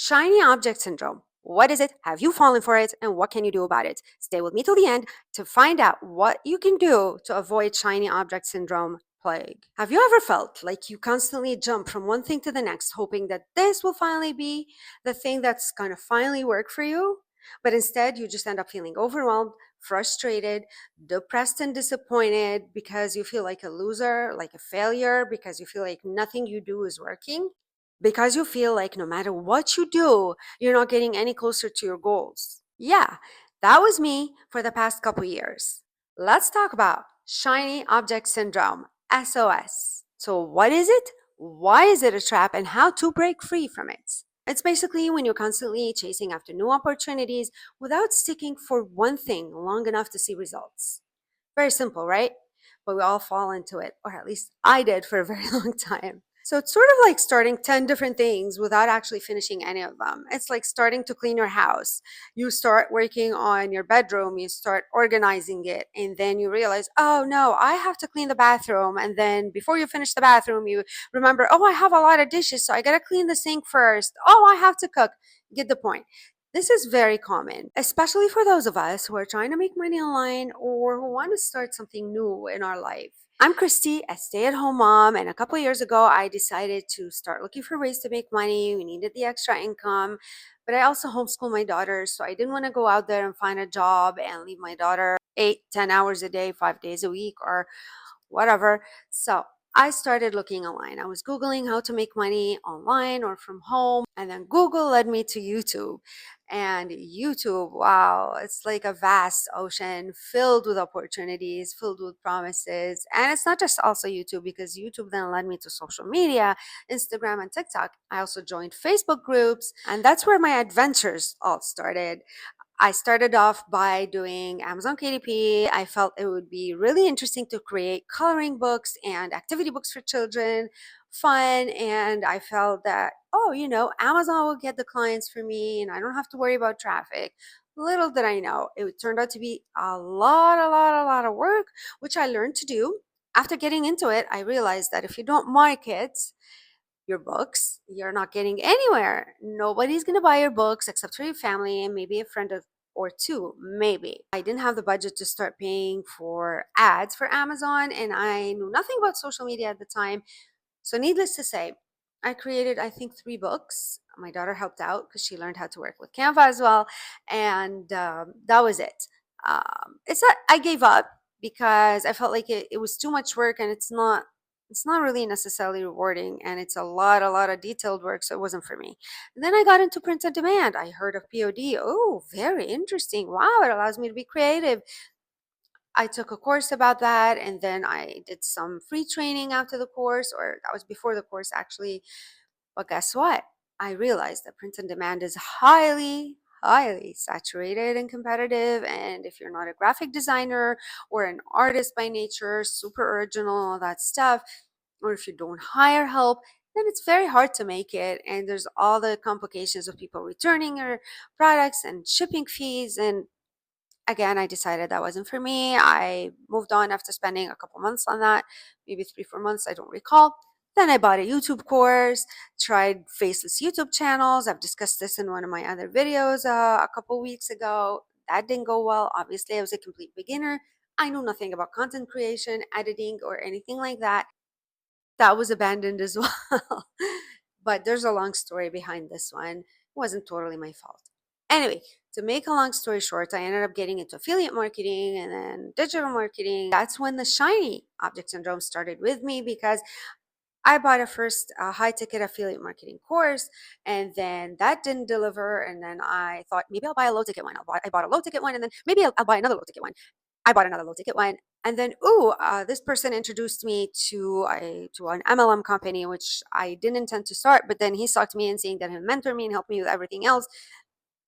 Shiny object syndrome. What is it? Have you fallen for it? And what can you do about it? Stay with me till the end to find out what you can do to avoid shiny object syndrome plague. Have you ever felt like you constantly jump from one thing to the next, hoping that this will finally be the thing that's going to finally work for you? But instead, you just end up feeling overwhelmed, frustrated, depressed, and disappointed because you feel like a loser, like a failure, because you feel like nothing you do is working, because you feel like no matter what you do, you're not getting any closer to your goals. Yeah, that was me for the past couple years. Let's talk about shiny object syndrome, SOS. So, what is it? Why is it a trap? And how to break free from it? It's basically when you're constantly chasing after new opportunities without sticking for one thing long enough to see results. Very simple, right? But we all fall into it, or at least I did for a very long time. So it's sort of like starting 10 different things without actually finishing any of them. It's like starting to clean your house. You start working on your bedroom, you start organizing it, and then you realize, oh no, I have to clean the bathroom. And then before you finish the bathroom, you remember, oh, I have a lot of dishes, so I gotta clean the sink first. Oh, I have to cook. Get the point. This is very common, especially for those of us who are trying to make money online or who want to start something new in our life. I'm Christy, a stay at home mom, and a couple years ago, I decided to start looking for ways to make money. We needed the extra income, but I also homeschool my daughter, so I didn't want to go out there and find a job and leave my daughter 8, 10 hours a day, 5 days a week, or whatever. So I started looking online. I was Googling how to make money online or from home. And then Google led me to YouTube. And YouTube, wow, it's like a vast ocean filled with opportunities, filled with promises. And it's not just also YouTube, because YouTube then led me to social media, Instagram and TikTok. I also joined Facebook groups. And that's where my adventures all started. I started off by doing Amazon KDP. I felt it would be really interesting to create coloring books and activity books for children, fun. And I felt that, oh, Amazon will get the clients for me and I don't have to worry about traffic. Little did I know, it turned out to be a lot of work, which I learned to do. After getting into it, I realized that if you don't market your books, you're not getting anywhere. Nobody's going to buy your books except for your family and maybe a friend or two, maybe. I didn't have the budget to start paying for ads for Amazon, and I knew nothing about social media at the time. So, needless to say, I created, I think, 3 books. My daughter helped out because she learned how to work with Canva as well. And that was it. It's not, I gave up because I felt like it was too much work, and it's not really necessarily rewarding, and it's a lot of detailed work, so it wasn't for me. And then I got into print on demand. I heard of POD. Oh, very interesting. Wow, it allows me to be creative. I took a course about that, and then I did some free training after the course, or that was before the course actually. But guess what? I realized that print on demand is highly saturated and competitive. And if you're not a graphic designer or an artist by nature, super original, all that stuff, or if you don't hire help, then it's very hard to make it. And there's all the complications of people returning your products and shipping fees. And again, I decided that wasn't for me. I moved on after spending a couple months on that, maybe 3, 4 months, I don't recall. Then I bought a YouTube course, tried faceless YouTube channels. I've discussed this in one of my other videos a couple weeks ago. That didn't go well. Obviously, I was a complete beginner. I knew nothing about content creation, editing, or anything like that. That was abandoned as well. But there's a long story behind this one. It wasn't totally my fault. Anyway, to make a long story short, I ended up getting into affiliate marketing and then digital marketing. That's when the shiny object syndrome started with me, because I bought a first high ticket affiliate marketing course, and then that didn't deliver. And then I thought maybe I'll buy a low ticket one. I bought a low ticket one, and then maybe I'll buy another low ticket one. I bought another low ticket one, and then this person introduced me to an MLM company, which I didn't intend to start. But then he talked to me and saying that he'll mentor me and help me with everything else.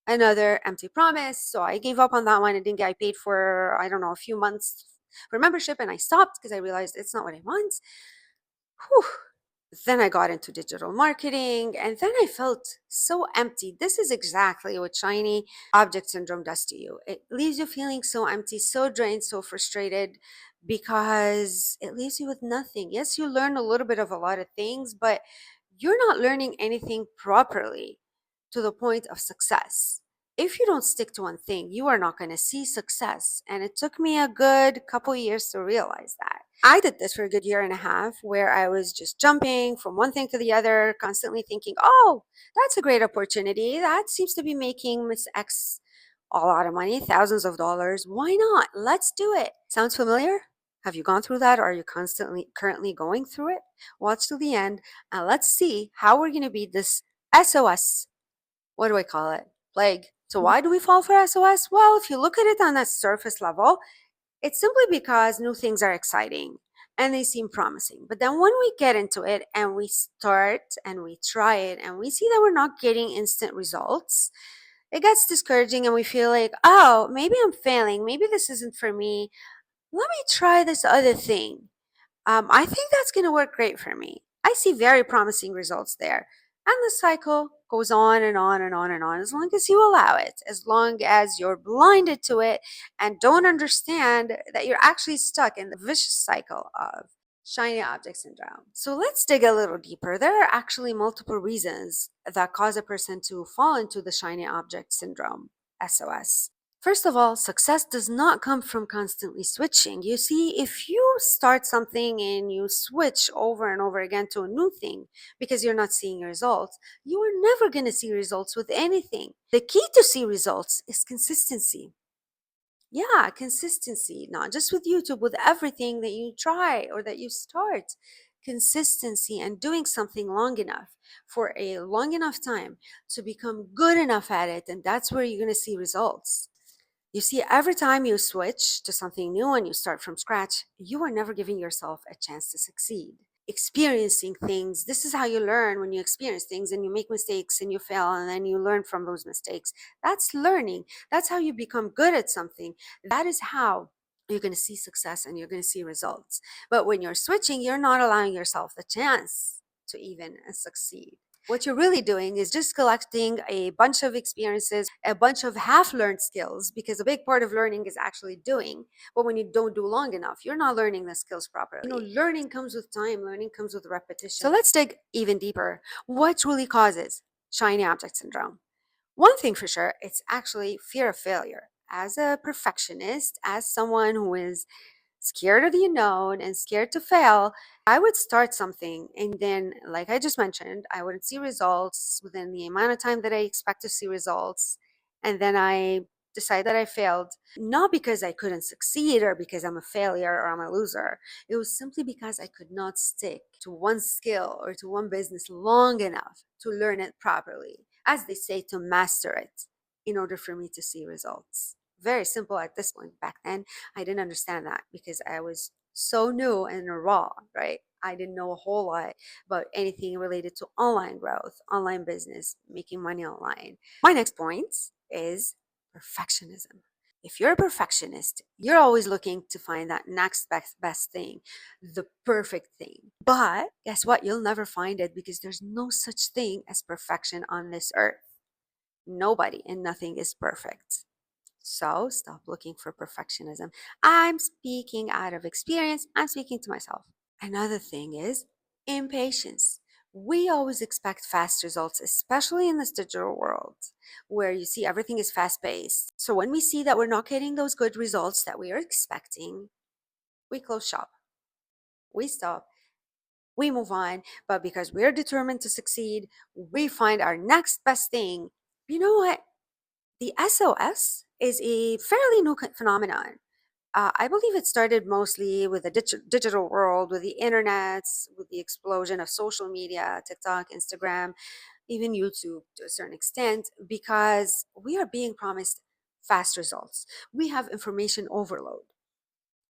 Another empty promise. So I gave up on that one. I didn't get. I paid for, I don't know, a few months for membership, and I stopped because I realized it's not what I want. Whew. Then I got into digital marketing, and then I felt so empty. This is exactly what shiny object syndrome does to you. It leaves you feeling so empty, so drained, so frustrated, because it leaves you with nothing. Yes, you learn a little bit of a lot of things, but you're not learning anything properly. to the point of success. If you don't stick to one thing, you are not going to see success. And it took me a good couple years to realize that. I did this for a good year and a half where I was just jumping from one thing to the other, constantly thinking, oh, that's a great opportunity. That seems to be making Miss X a lot of money, thousands of dollars. Why not? Let's do it. Sounds familiar? Have you gone through that? Or are you currently going through it? Watch till the end and let's see how we're going to beat this SOS. What do I call it? Plague. So why do we fall for SOS? Well, if you look at it on a surface level, it's simply because new things are exciting and they seem promising. But then when we get into it and we start and we try it and we see that we're not getting instant results, it gets discouraging and we feel like, oh, maybe I'm failing. Maybe this isn't for me. Let me try this other thing. I think that's going to work great for me. I see very promising results there. And the cycle goes on and on and on and on as long as you allow it, as long as you're blinded to it and don't understand that you're actually stuck in the vicious cycle of shiny object syndrome. So let's dig a little deeper. There are actually multiple reasons that cause a person to fall into the shiny object syndrome, SOS. First of all, success does not come from constantly switching. You see, if you start something and you switch over and over again to a new thing because you're not seeing results, you are never going to see results with anything. The key to see results is consistency. Yeah, consistency, not just with YouTube, with everything that you try or that you start. Consistency and doing something long enough for a long enough time to become good enough at it. And that's where you're going to see results. You see, every time you switch to something new and you start from scratch, you are never giving yourself a chance to succeed. Experiencing things, this is how you learn when you experience things and you make mistakes and you fail and then you learn from those mistakes. That's learning. That's how you become good at something. That is how you're going to see success and you're going to see results. But when you're switching, you're not allowing yourself the chance to even succeed. What you're really doing is just collecting a bunch of experiences, a bunch of half learned skills, because a big part of learning is actually doing. But when you don't do long enough, you're not learning the skills properly. Learning comes with time, learning comes with repetition. So let's dig even deeper. What truly causes shiny object syndrome? One thing for sure, it's actually fear of failure. As a perfectionist, as someone who is scared of the unknown and scared to fail, I would start something and then, like I just mentioned, I wouldn't see results within the amount of time that I expect to see results. And then I decide that I failed, not because I couldn't succeed or because I'm a failure or I'm a loser. It was simply because I could not stick to one skill or to one business long enough to learn it properly, as they say, to master it in order for me to see results. Very simple at this point. Back then, I didn't understand that because I was so new and raw, right? I didn't know a whole lot about anything related to online growth, online business, making money online. My next point is perfectionism. If you're a perfectionist, you're always looking to find that next best thing, the perfect thing. But guess what? You'll never find it because there's no such thing as perfection on this earth. Nobody and nothing is perfect. So stop looking for perfectionism. I'm speaking out of experience. I'm speaking to myself. Another thing is impatience. We always expect fast results, especially in this digital world where you see everything is fast paced. So when we see that we're not getting those good results that we are expecting, we close shop, we stop, we move on. But because we're determined to succeed, we find our next best thing. You know what? The SOS is a fairly new phenomenon. I believe it started mostly with the digital world, with the internet, with the explosion of social media, TikTok, Instagram, even YouTube to a certain extent, because we are being promised fast results. We have information overload.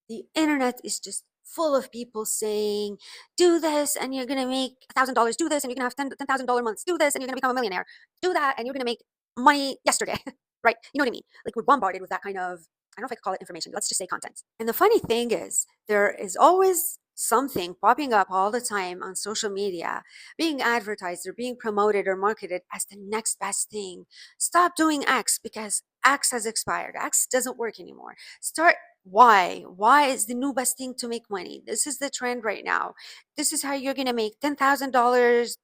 The internet is just full of people saying, do this and you're going to make $1,000, do this and you're going to have $10,000 months, do this and you're going to become a millionaire, do that and you're going to make money yesterday, right? You know what I mean? Like we're bombarded with that kind of, I don't know if I could call it information, let's just say content. And the funny thing is, there is always something popping up all the time on social media, being advertised or being promoted or marketed as the next best thing. Stop doing X because X has expired. X doesn't work anymore. Start Y. Y is the new best thing to make money. This is the trend right now. This is how you're going to make $10,000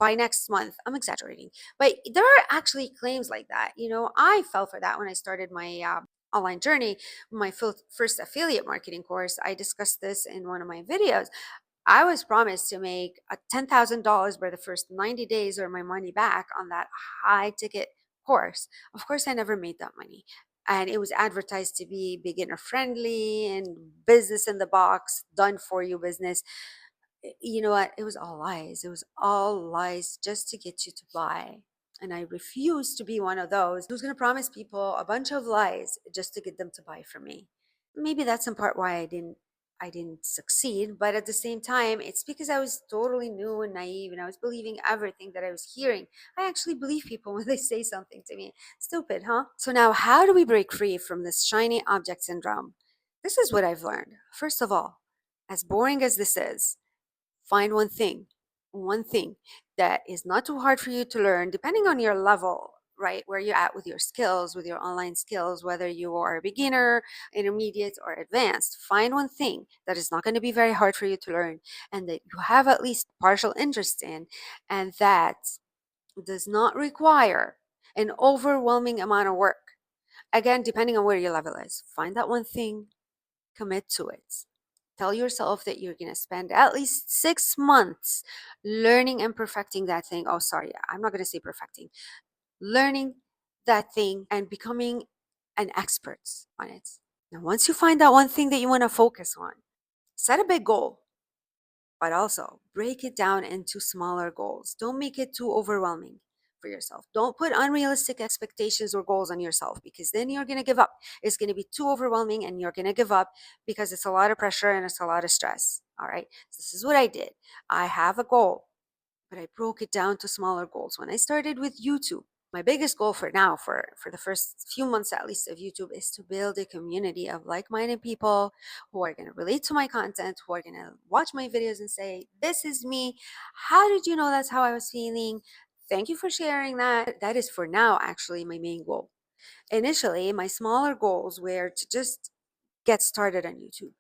by next month. I'm exaggerating, but there are actually claims like that. I fell for that when I started my online journey, my first affiliate marketing course. I discussed this in one of my videos. I was promised to make a $10,000 by the first 90 days or my money back on that high ticket course. Of course, I never made that money. And it was advertised to be beginner friendly and business in the box, done for you business. You know what? It was all lies. It was all lies just to get you to buy. And I refuse to be one of those who's going to promise people a bunch of lies just to get them to buy from me. Maybe that's in part why I didn't succeed, but at the same time, it's because I was totally new and naive and I was believing everything that I was hearing. I actually believe people when they say something to me. Stupid, huh? So now how do we break free from this shiny object syndrome? This is what I've learned. First of all, as boring as this is, find one thing that is not too hard for you to learn, depending on your level, right? Where you're at with your skills, with your online skills, whether you are a beginner, intermediate, or advanced. Find one thing that is not going to be very hard for you to learn and that you have at least partial interest in, and that does not require an overwhelming amount of work. Again, depending on where your level is, find that one thing, commit to it. Tell yourself that you're going to spend at least 6 months learning and perfecting that thing. Oh, sorry, I'm not going to say perfecting, learning that thing and becoming an expert on it. Now, once you find that one thing that you want to focus on, set a big goal, but also break it down into smaller goals. Don't make it too overwhelming for yourself. Don't put unrealistic expectations or goals on yourself because then you're going to give up. It's going to be too overwhelming and you're going to give up because it's a lot of pressure and it's a lot of stress. All right. So this is what I did. I have a goal, but I broke it down to smaller goals. When I started with YouTube, my biggest goal for now, for the first few months at least of YouTube, is to build a community of like-minded people who are going to relate to my content, who are going to watch my videos and say, this is me. How did you know that's how I was feeling? Thank you for sharing that. That is for now actually my main goal. Initially, my smaller goals were to just get started on YouTube,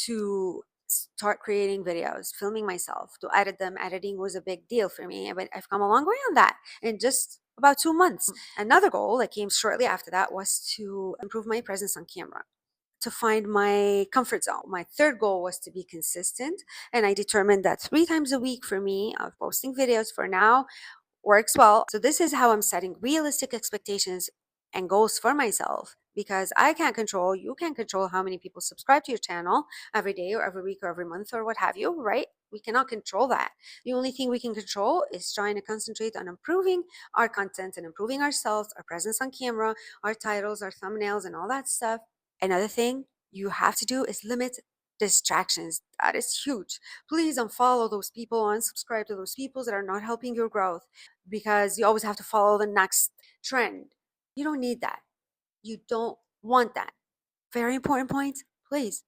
to start creating videos, filming myself, to edit them. Editing was a big deal for me, but I've come a long way on that in just about 2 months. Another goal that came shortly after that was to improve my presence on camera, to find my comfort zone. My third goal was to be consistent, and I determined that 3 times a week for me of posting videos for now works well. So this is how I'm setting realistic expectations and goals for myself because I can't control, you can't control how many people subscribe to your channel every day or every week or every month or what have you, right? We cannot control that. The only thing we can control is trying to concentrate on improving our content and improving ourselves, our presence on camera, our titles, our thumbnails, and all that stuff. Another thing you have to do is limit distractions. That is huge. Please unfollow those people, unsubscribe to those people that are not helping your growth because you always have to follow the next trend. You don't need that. You don't want that. Very important point. Please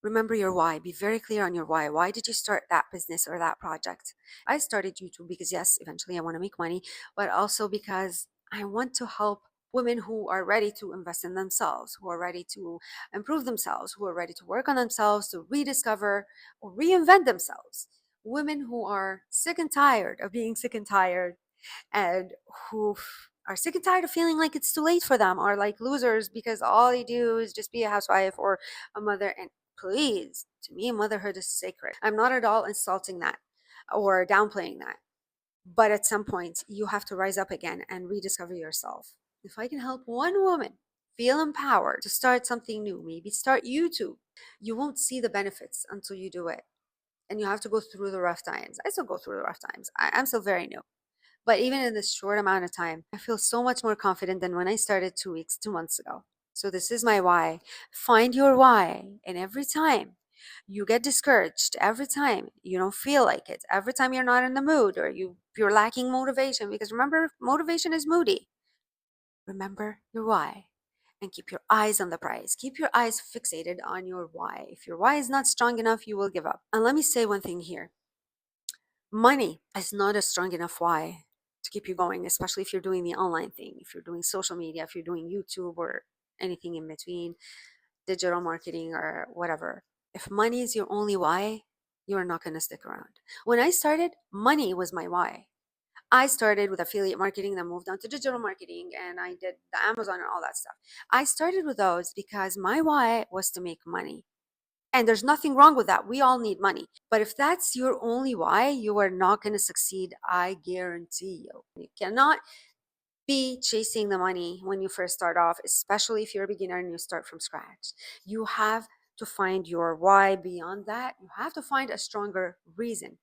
remember your why. Be very clear on your why. Why did you start that business or that project? I started YouTube because, yes, eventually I want to make money, but also because I want to help women who are ready to invest in themselves, who are ready to improve themselves, who are ready to work on themselves, to rediscover or reinvent themselves. Women who are sick and tired of being sick and tired and who are sick and tired of feeling like it's too late for them or like losers because all they do is just be a housewife or a mother. And please, to me, motherhood is sacred. I'm not at all insulting that or downplaying that. But at some point, you have to rise up again and rediscover yourself. If I can help one woman feel empowered to start something new, maybe start YouTube, you won't see the benefits until you do it. And you have to go through the rough times. I still go through the rough times. I'm still very new. But even in this short amount of time, I feel so much more confident than when I started 2 months ago. So this is my why. Find your why. And every time you get discouraged, every time you don't feel like it, every time you're not in the mood or you're lacking motivation, because remember, motivation is moody. Remember your why and keep your eyes on the prize. Keep your eyes fixated on your why. If your why is not strong enough, you will give up. And let me say one thing here. Money is not a strong enough why to keep you going, especially if you're doing the online thing, if you're doing social media, if you're doing YouTube or anything in between, digital marketing or whatever. If money is your only why, you are not going to stick around. When I started, money was my why. I started with affiliate marketing, then moved on to digital marketing, and I did the Amazon and all that stuff. I started with those because my why was to make money. And there's nothing wrong with that. We all need money. But if that's your only why, you are not going to succeed. I guarantee you. You cannot be chasing the money when you first start off, especially if you're a beginner and you start from scratch. You have to find your why. Beyond that, you have to find a stronger reason.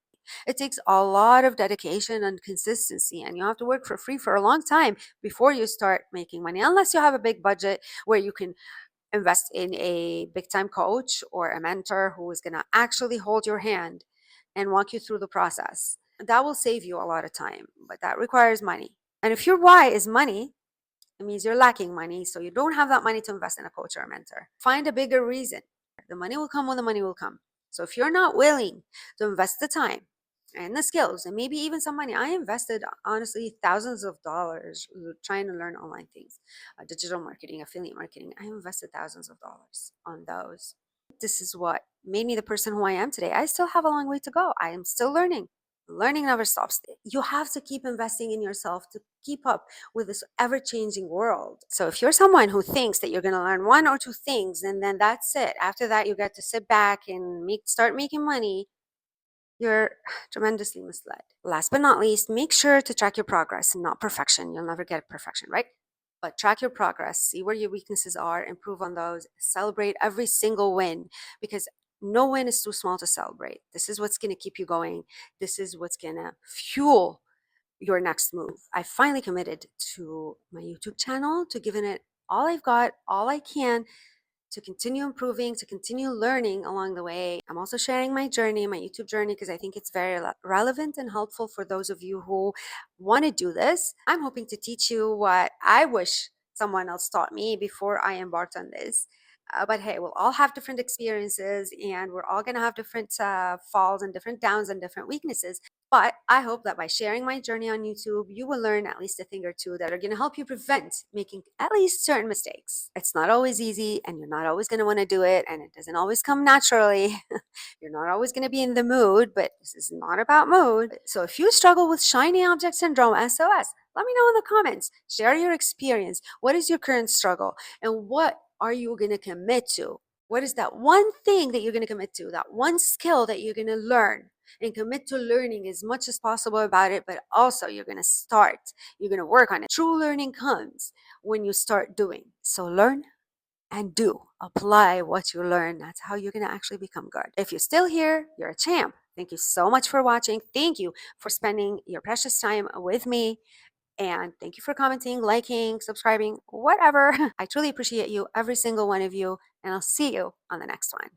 It takes a lot of dedication and consistency, and you have to work for free for a long time before you start making money, unless you have a big budget where you can invest in a big time coach or a mentor who is going to actually hold your hand and walk you through the process. That will save you a lot of time, but that requires money. And if your why is money, it means you're lacking money, so you don't have that money to invest in a coach or a mentor. Find a bigger reason. The money will come when the money will come. So if you're not willing to invest the time and the skills and maybe even some money, I invested honestly thousands of dollars trying to learn online things, digital marketing, affiliate marketing. I invested thousands of dollars on those. This is what made me the person who I am today. I still have a long way to go. I am still learning. Learning never stops. You have to keep investing in yourself to keep up with this ever changing world. So, if you're someone who thinks that you're going to learn one or two things and then that's it, after that, you get to sit back and start making money, you're tremendously misled. Last but not least, make sure to track your progress, not perfection. You'll never get perfection, right? But track your progress, see where your weaknesses are, improve on those, celebrate every single win because no win is too small to celebrate. This is what's going to keep you going. This is what's going to fuel your next move. I finally committed to my YouTube channel, to giving it all I've got, all I can, to continue improving, to continue learning along the way. I'm also sharing my journey, my YouTube journey, because I think it's very relevant and helpful for those of you who want to do this. I'm hoping to teach you what I wish someone else taught me before I embarked on this. But hey, we'll all have different experiences and we're all going to have different falls and different downs and different weaknesses. But I hope that by sharing my journey on YouTube, you will learn at least a thing or two that are going to help you prevent making at least certain mistakes. It's not always easy, and you're not always going to want to do it, and it doesn't always come naturally. You're not always going to be in the mood, but this is not about mood. So if you struggle with shiny object syndrome, SOS, let me know in the comments. Share your experience. What is your current struggle, and what are you going to commit to? What is that one thing that you're going to commit to, that one skill that you're going to learn? And commit to learning as much as possible about it, but also you're going to start, you're going to work on it. True learning comes when you start doing. So learn and do. Apply what you learn. That's how you're going to actually become good. If you're still here, you're a champ. Thank you so much for watching. Thank you for spending your precious time with me. And thank you for commenting, liking, subscribing, whatever. I truly appreciate you, every single one of you. And I'll see you on the next one.